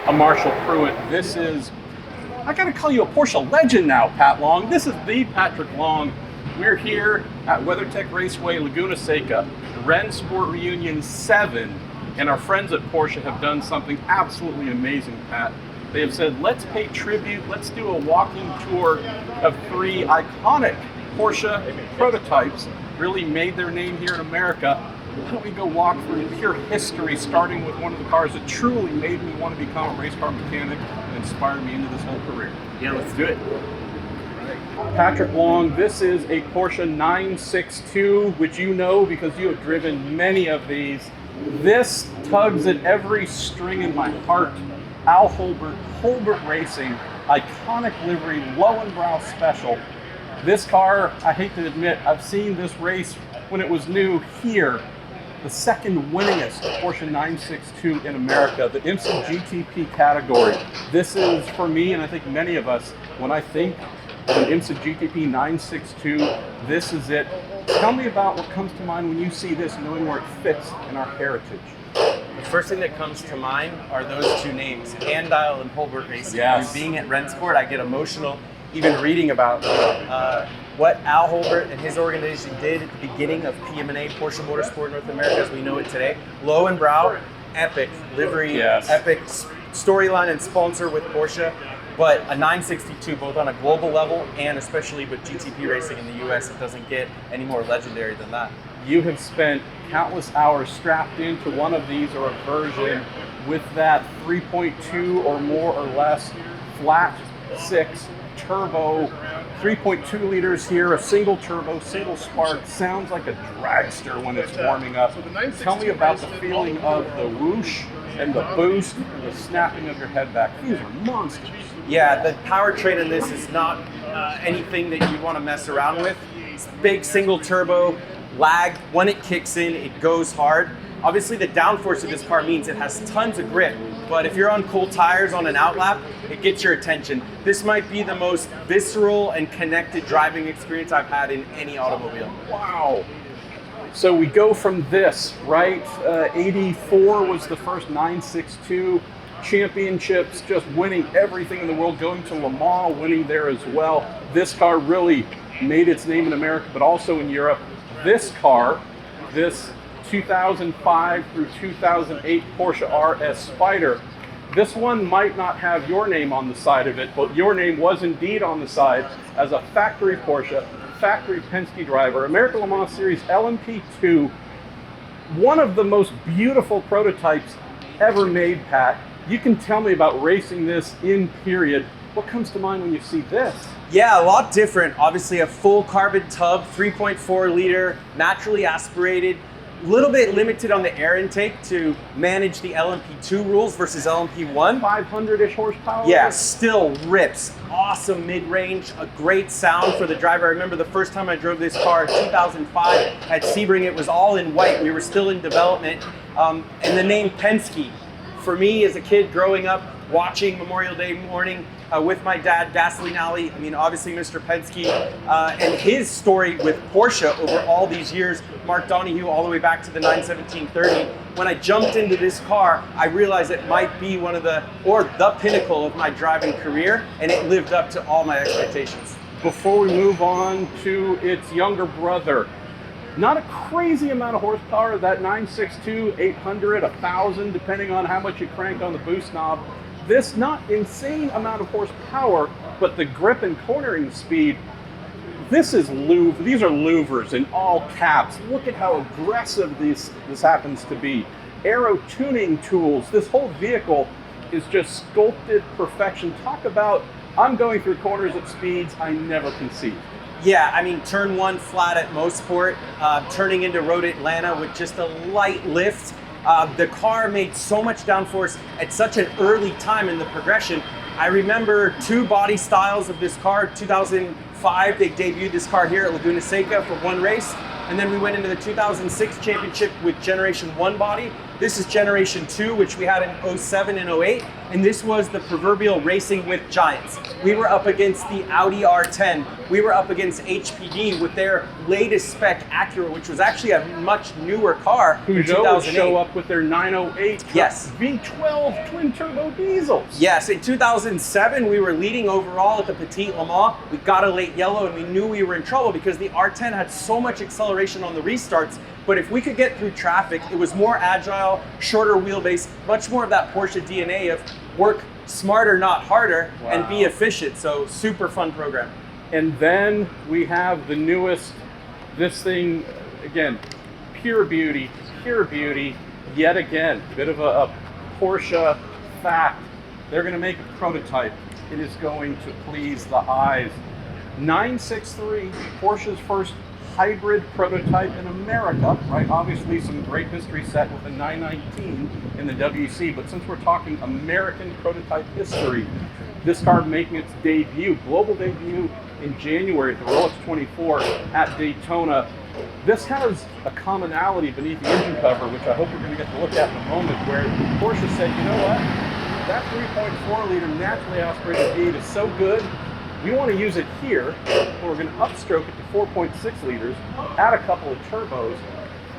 I'm Marshall Pruett. This is, I gotta call you a Porsche legend now, Pat Long. This is the Patrick Long. We're here at WeatherTech Raceway Laguna Seca, Rennsport Reunion 7, and our friends at Porsche have done something absolutely amazing, Pat. They have said, let's pay tribute, let's do a walking tour of 3 iconic Porsche prototypes, really made their name here in America. Why don't we go walk through pure history, starting with one of the cars that truly made me want to become a race car mechanic and inspired me into this whole career. Yeah, let's do it. Patrick Long, this is a Porsche 962, which you know because you have driven many of these. This tugs at every string in my heart. Al Holbert Racing, iconic livery, Lowenbrow special. This car, I hate to admit, I've seen this race when it was new here. The second winningest Porsche 962 in America, the IMSA GTP category. This is, for me, and I think many of us, when I think of an IMSA GTP 962, this is it. Tell me about what comes to mind when you see this, knowing where it fits in our heritage. The first thing that comes to mind are those two names, Andile and Holbert Racing. Yes. Being at Rennsport, I get emotional even reading about what Al Holbert and his organization did at the beginning of PMNA, Porsche Motorsport North America as we know it today. Lowenbrow, epic livery, yes. Epic storyline and sponsor with Porsche, but a 962 both on a global level and especially with GTP racing in the US, it doesn't get any more legendary than that. You have spent countless hours strapped into one of these or a version with that 3.2 or more or less flat 6 turbo, 3.2 liters here, a single turbo, single spark, sounds like a dragster when it's warming up. Tell me about the feeling of the whoosh and the boost and the snapping of your head back. These are monsters. Yeah, the powertrain in this is not anything that you want to mess around with. It's big single turbo, lag. When it kicks in, it goes hard. Obviously, the downforce of this car means it has tons of grip, but if you're on cool tires on an outlap, it gets your attention. This might be the most visceral and connected driving experience I've had in any automobile. Wow. So we go from this, right? 84 was the first 962 championships, just winning everything in the world, going to Le Mans, winning there as well. This car really made its name in America, but also in Europe. This car, this 2005 through 2008 Porsche RS Spyder. This one might not have your name on the side of it, but your name was indeed on the side as a factory Porsche, factory Penske driver, American Le Mans Series LMP2, one of the most beautiful prototypes ever made, Pat. You can tell me about racing this in period. What comes to mind when you see this? Yeah, a lot different. Obviously a full carbon tub, 3.4 liter, naturally aspirated, a little bit limited on the air intake to manage the LMP2 rules versus LMP1. 500-ish horsepower? Yeah, still rips. Awesome mid-range, a great sound for the driver. I remember the first time I drove this car in 2005 at Sebring, it was all in white. We were still in development. And the name Penske, for me as a kid growing up, watching Memorial Day morning with my dad, Gasoline Alley, I mean, obviously Mr. Penske, and his story with Porsche over all these years, Mark Donohue all the way back to the 917-30. When I jumped into this car, I realized it might be one of the pinnacle of my driving career, and it lived up to all my expectations. Before we move on to its younger brother, not a crazy amount of horsepower, that 962, 800, 1,000, depending on how much you crank on the boost knob. This not insane amount of horsepower, but the grip and cornering speed. These are louvers in all caps. Look at how aggressive this happens to be. Aero tuning tools. This whole vehicle is just sculpted perfection. Talk about, I'm going through corners at speeds I never conceived. Yeah, I mean, turn 1 flat at Mosport, turning into Road Atlanta with just a light lift. The car made so much downforce at such an early time in the progression. I remember 2 body styles of this car. 2005, they debuted this ar here at Laguna Seca for one race. And then we went into the 2006 championship with Generation 1 body. This is Generation 2, which we had in 07 and 08. And this was the proverbial racing with giants. We were up against the Audi R10. We were up against HPD with their latest spec Acura, which was actually a much newer car. Peugeot would show up with their 908 yes. V12 twin turbo diesels. Yes, in 2007 we were leading overall at the Petit Le Mans. We got a late yellow and we knew we were in trouble because the R10 had so much acceleration on the restarts. But if we could get through traffic, it was more agile, shorter wheelbase, much more of that Porsche DNA of work smarter, not harder, wow. and be efficient. So super fun program. And then we have the newest, this thing, again, pure beauty, yet again, bit of a Porsche fact. They're gonna make a prototype. It is going to please the eyes. 963, Porsche's first hybrid prototype in America, right? Obviously some great history set with the 919 in the WC, but since we're talking American prototype history, this car making its debut, global debut in January at the Rolex 24 at Daytona. This has a commonality beneath the engine cover, which I hope we're going to get to look at in a moment, where Porsche said, you know what, that 3.4 liter naturally aspirated V8 is so good, we want to use it here, but we're going to upstroke it to 4.6 liters, add a couple of turbos.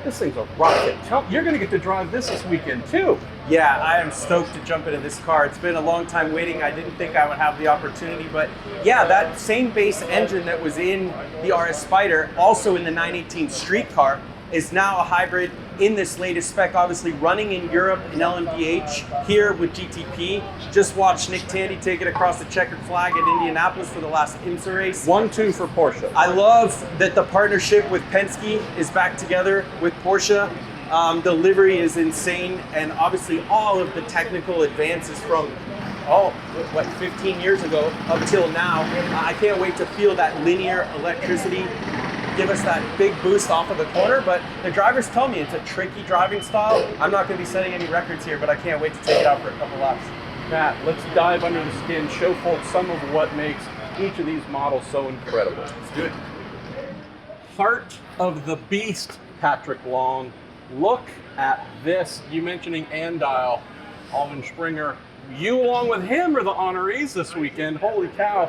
This thing's a rocket. You're going to get to drive this weekend too. Yeah, I am stoked to jump into this car. It's been a long time waiting. I didn't think I would have the opportunity, but yeah, that same base engine that was in the RS Spyder, also in the 918 street car, is now a hybrid in this latest spec, obviously running in Europe in LMDH, here with GTP. Just watched Nick Tandy take it across the checkered flag at Indianapolis for the last IMSA race. 1-2 for Porsche. I love that the partnership with Penske is back together with Porsche. The livery is insane, and obviously all of the technical advances from 15 years ago up till now. I can't wait to feel that linear electricity give us that big boost off of the corner, but the drivers tell me it's a tricky driving style. I'm not going to be setting any records here, but I can't wait to take it out for a couple laps. Matt, let's dive under the skin, show folks some of what makes each of these models so incredible. Let's do it. Heart of the beast, Patrick Long. Look at this. You mentioning Andile, Alvin Springer. You along with him are the honorees this weekend. Holy cow.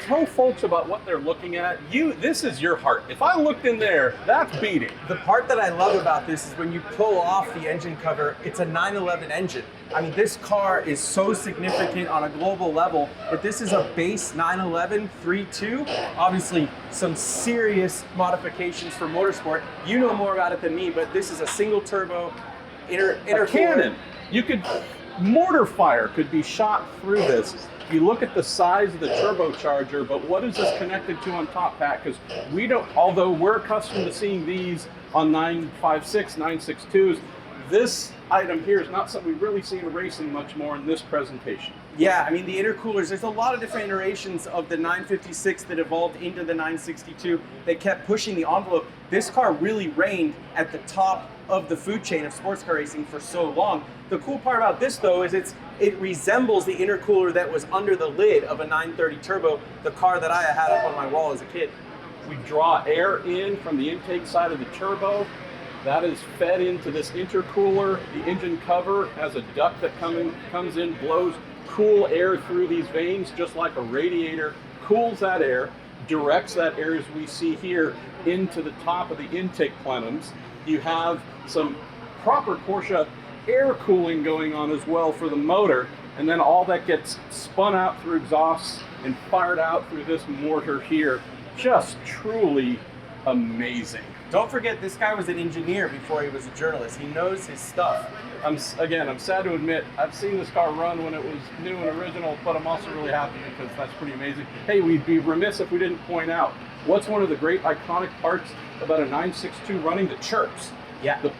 Tell folks about what they're looking at. This is your heart. If I looked in there, that's beating. The part that I love about this is when you pull off the engine cover, it's a 911 engine. I mean, this car is so significant on a global level, but this is a base 911 3.2. Obviously, some serious modifications for motorsport. You know more about it than me, but this is a single turbo intercooler. Cannon. Mortar fire could be shot through this. You look at the size of the turbocharger, but what is this connected to on top, Pat? Because we don't, although we're accustomed to seeing these on 956, 962s, this item here is not something we really see in racing much more in this presentation. Yeah, I mean, the intercoolers, there's a lot of different iterations of the 956 that evolved into the 962. They kept pushing the envelope. This car really reigned at the top of the food chain of sports car racing for so long. The cool part about this, though, is it resembles the intercooler that was under the lid of a 930 Turbo, the car that I had up on my wall as a kid. We draw air in from the intake side of the turbo. That is fed into this intercooler. The engine cover has a duct that comes in, blows cool air through these veins, just like a radiator, cools that air, directs that air, as we see here, into the top of the intake plenums. You have some proper Porsche air cooling going on as well for the motor, and then all that gets spun out through exhausts and fired out through this mortar here. Just truly amazing. Don't forget, this guy was an engineer before he was a journalist. He knows his stuff. I'm sad to admit, I've seen this car run when it was new and original, but I'm also really happy because that's pretty amazing. Hey, we'd be remiss if we didn't point out, what's one of the great iconic parts about a 962 running? The chirps. Yeah. The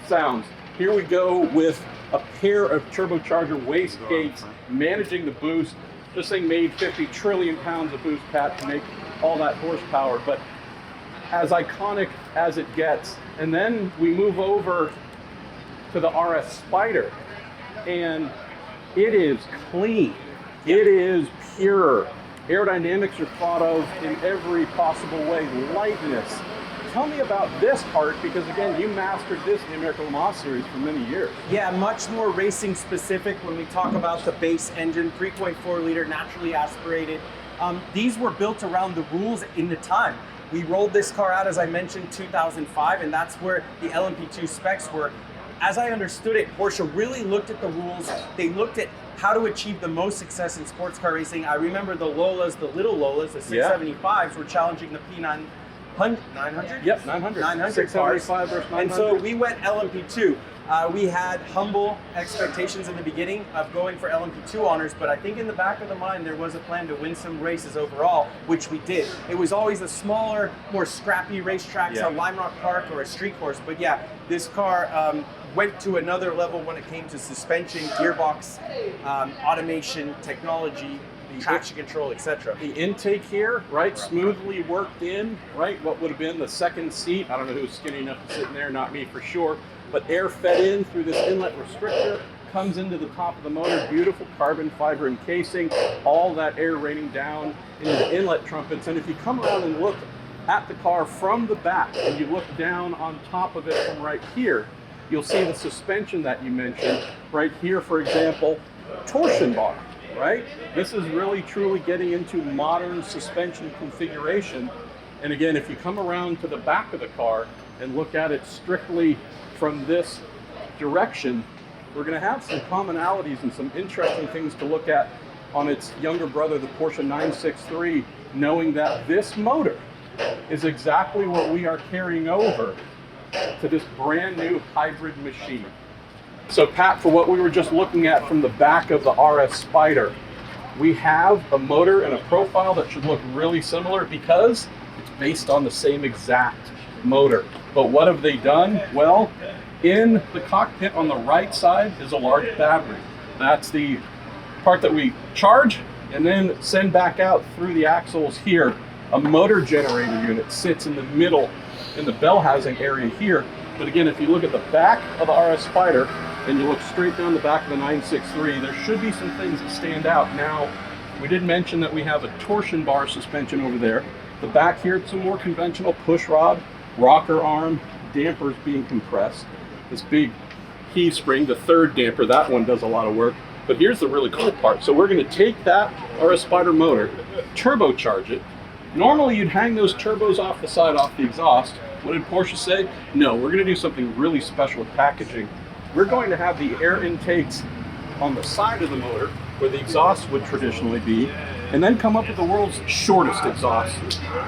sounds. Here we go with a pair of turbocharger waste gates managing the boost. This thing made 50 trillion pounds of boost, Pat, to make all that horsepower, but as iconic as it gets. And then we move over to the RS Spyder, and it is clean. It is pure. Aerodynamics are thought of in every possible way. Lightness, tell me about this part, because again, you mastered this in the American Le Mans Series for many years. Yeah, much more racing specific when we talk about the base engine, 3.4 liter, naturally aspirated. These were built around the rules in the time. We rolled this car out, as I mentioned, 2005, and that's where the LMP2 specs were. As I understood it, Porsche really looked at the rules. They looked at how to achieve the most success in sports car racing. I remember the Lolas, the little Lolas, the 675s were challenging the P900. 900? Yep, 900. 900 675 versus 900. And so we went LMP2. We had humble expectations in the beginning of going for LMP2 honors, but I think in the back of the mind there was a plan to win some races overall, which we did. It was always a smaller, more scrappy racetracks on Lime Rock Park or a street course, but yeah, this car went to another level when it came to suspension, gearbox, automation, technology, traction control, etc. The intake here, right, smoothly worked in, right, what would have been the second seat. I don't know who was skinny enough to sit in there, not me for sure, but air fed in through this inlet restrictor, comes into the top of the motor, beautiful carbon fiber encasing, all that air raining down into the inlet trumpets. And if you come around and look at the car from the back and you look down on top of it from right here, you'll see the suspension that you mentioned. Right here, for example, torsion bar. Right? This is really truly getting into modern suspension configuration. And again, if you come around to the back of the car and look at it strictly from this direction, we're going to have some commonalities and some interesting things to look at on its younger brother, the Porsche 963, knowing that this motor is exactly what we are carrying over to this brand new hybrid machine. So Pat, for what we were just looking at from the back of the RS Spyder, we have a motor and a profile that should look really similar because it's based on the same exact motor. But what have they done? Well, in the cockpit on the right side is a large battery. That's the part that we charge and then send back out through the axles here. A motor generator unit sits in the middle in the bell housing area here. But again, if you look at the back of the RS Spyder, and you look straight down the back of the 963, there should be some things that stand out. Now, we did mention that we have a torsion bar suspension over there. The back here, it's a more conventional push rod, rocker arm, dampers being compressed. This big key spring, the third damper, that one does a lot of work. But here's the really cool part. So we're gonna take that RS Spyder motor, turbocharge it. Normally you'd hang those turbos off the side, off the exhaust. What did Porsche say? No, we're gonna do something really special with packaging. We're going to have the air intakes on the side of the motor where the exhaust would traditionally be, and then come up with the world's shortest exhaust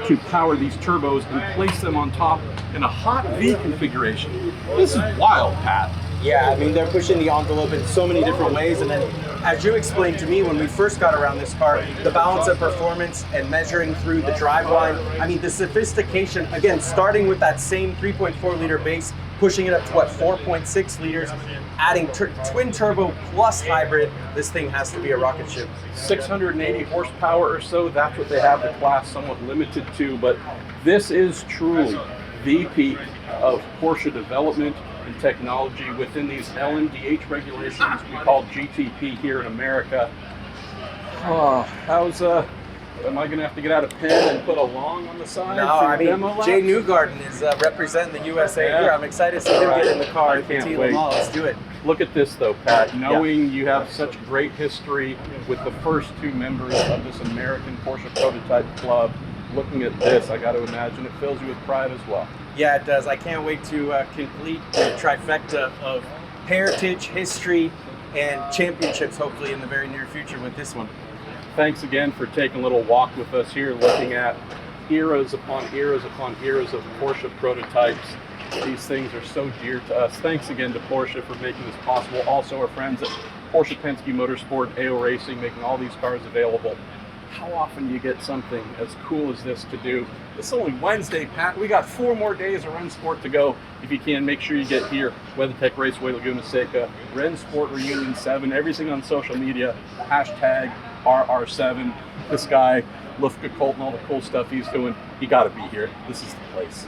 to power these turbos and place them on top in a hot V configuration. This is wild, Pat. Yeah, I mean, they're pushing the envelope in so many different ways. And then, as you explained to me when we first got around this car, the balance of performance and measuring through the driveline, I mean, the sophistication, again, starting with that same 3.4 liter base, pushing it up to what, 4.6 liters, adding twin turbo plus hybrid, this thing has to be a rocket ship. 680 horsepower or so, that's what they have the class somewhat limited to, but this is truly the peak of Porsche development and technology within these LMDH regulations we call GTP here in America. Oh, am I going to have to get out a pen and put a long on the side? No, I mean, Jay Newgarden is representing the USA here. I'm excited to see him get in the car and can't continue wait. them all. Let's do it. Look at this though, Pat, knowing you have such great history with the first two members of this American Porsche Prototype Club, looking at this, I got to imagine it fills you with pride as well. Yeah, it does. I can't wait to complete the trifecta of heritage, history, and championships, hopefully in the very near future with this one. Thanks again for taking a little walk with us here, looking at eras upon eras upon eras of Porsche prototypes. These things are so dear to us. Thanks again to Porsche for making this possible. Also our friends at Porsche Penske Motorsport, AO Racing, making all these cars available. How often do you get something as cool as this to do? It's only Wednesday, Pat. We got 4 more days of Rennsport to go. If you can, make sure you get here. WeatherTech Raceway Laguna Seca, Rennsport Reunion 7, everything on social media, hashtag RR7. This guy, Lufka Colton, all the cool stuff he's doing, you gotta be here. This is the place.